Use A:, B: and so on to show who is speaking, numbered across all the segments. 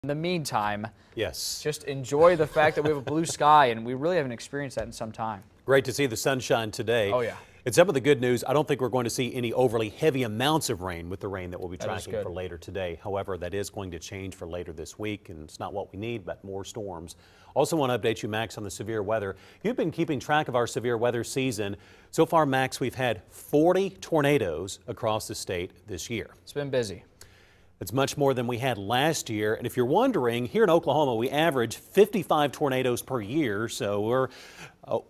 A: In the meantime,
B: yes,
A: just enjoy the fact that we have a blue sky, and we really haven't experienced that in some time.
B: great to see the sunshine today.
A: Oh, yeah.
B: And some of the good news, I don't think we're going to see any overly heavy amounts of rain with the rain that we'll be tracking for later today. However, that is going to change for later this week, and it's not what we need, but more storms. Also want to update you, Max, on the severe weather. You've been keeping track of our severe weather season. So far, Max, we've had 40 tornadoes across the state this year.
A: It's been busy.
B: It's much more than we had last year. And if you're wondering, here in Oklahoma, we average 55 tornadoes per year. So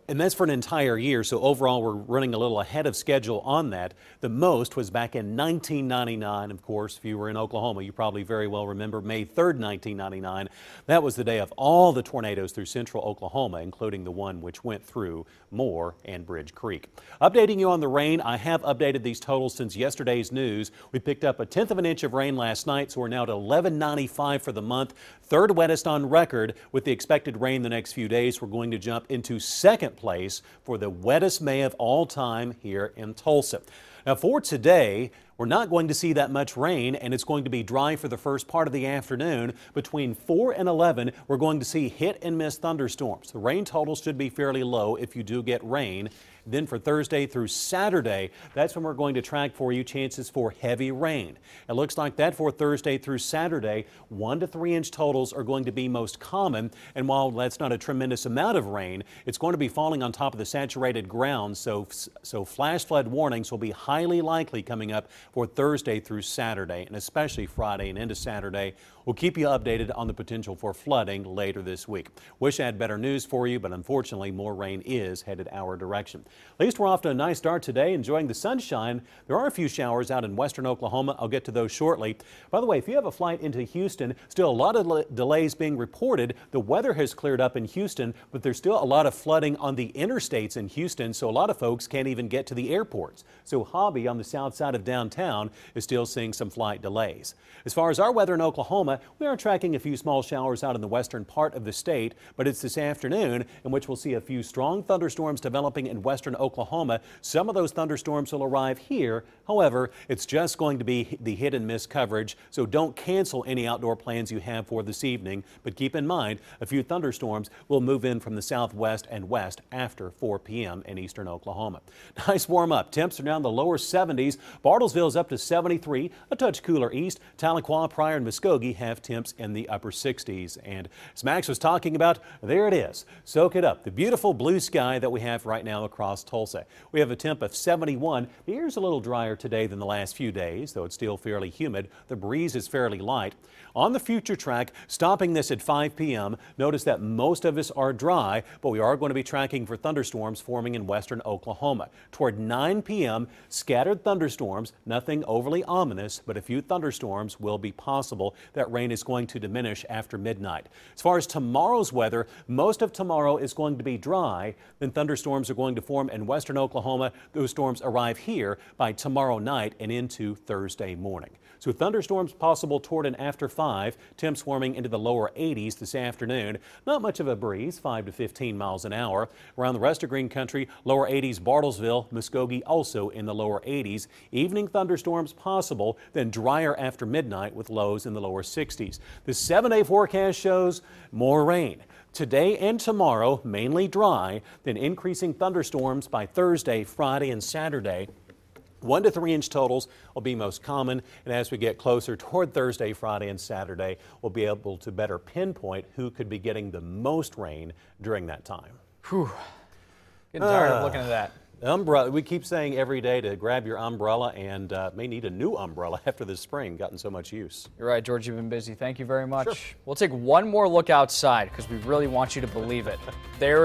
B: and that's for an entire year. So overall, we're running a little ahead of schedule on that. The most was back in 1999. Of course, if you were in Oklahoma, you probably very well remember May 3rd, 1999. That was the day of all the tornadoes through central Oklahoma, including the one which went through Moore and Bridge Creek. Updating you on the rain, I have updated these totals since yesterday's news. We picked up 1/10 of an inch of rain last night, so we're now at 1195 for the month. Third wettest on record. With the expected rain the next few days, we're going to jump into second place for the wettest May of all time here in Tulsa. Now for today, we're not going to see that much rain, and it's going to be dry for the first part of the afternoon. Between 4 and 11, we're going to see hit and miss thunderstorms. The rain total should be fairly low if you do get rain. Then for Thursday through Saturday, that's when we're going to track for you chances for heavy rain. It looks like that for Thursday through Saturday, 1 to 3 inch totals are going to be most common. And while that's not a tremendous amount of rain, it's going to be falling on top of the saturated ground. So flash flood warnings will be highly likely coming up for Thursday through Saturday, and especially Friday and into Saturday. We'll keep you updated on the potential for flooding later this week. Wish I had better news for you, but unfortunately more rain is headed our direction. At least we're off to a nice start today, enjoying the sunshine. There are a few showers out in western Oklahoma. I'll get to those shortly. By the way, if you have a flight into Houston, still a lot of delays being reported. The weather has cleared up in Houston, but there's still a lot of flooding on the interstates in Houston, so a lot of folks can't even get to the airports. So Hobby on the south side of downtown is still seeing some flight delays. As far as our weather in Oklahoma, we are tracking a few small showers out in the western part of the state, but it's this afternoon in which we'll see a few strong thunderstorms developing in western Oklahoma. Some of those thunderstorms will arrive here. However, it's just going to be the hit and miss coverage, so don't cancel any outdoor plans you have for this evening. But keep in mind, a few thunderstorms will move in from the southwest and west after 4 p.m. in eastern Oklahoma. Nice warm up. Temps are down in the lower 70s. Bartlesville's up to 73, a touch cooler east. Tahlequah, Pryor, and Muskogee have temps in the upper 60s. And as Max was talking about, there it is. Soak it up. The beautiful blue sky that we have right now across Tulsa. We have a temp of 71. The air's a little drier today than the last few days, though it's still fairly humid. The breeze is fairly light. On the future track, stopping this at 5 p.m., notice that most of us are dry, but we are going to be tracking for thunderstorms forming in western Oklahoma. Toward 9 p.m., scattered thunderstorms, nothing overly ominous, but a few thunderstorms will be possible. That rain is going to diminish after midnight. As far as tomorrow's weather, most of tomorrow is going to be dry. Then thunderstorms are going to form in western Oklahoma. Those storms arrive here by tomorrow night and into Thursday morning. So thunderstorms possible toward and after 5. Temps warming into the lower 80s this afternoon. Not much of a breeze, 5 to 15 miles an hour. Around the rest of Green Country, lower 80s Bartlesville, Muskogee also in the lower 80s. Evening thunderstorms possible, then drier after midnight with lows in the lower 60s. The 7-day forecast shows more rain. Today and tomorrow, mainly dry, then increasing thunderstorms by Thursday, Friday, and Saturday. 1 to 3 inch totals will be most common, and as we get closer toward Thursday, Friday, and Saturday, we'll be able to better pinpoint who could be getting the most rain during that time.
A: Whew. Getting tired of looking at that.
B: Umbrella. We keep saying every day to grab your umbrella, and may need a new umbrella after this spring. Gotten so much use.
A: You're right, George. You've been busy. Thank you very much.
B: Sure.
A: We'll take one more look outside because we really want you to believe it. There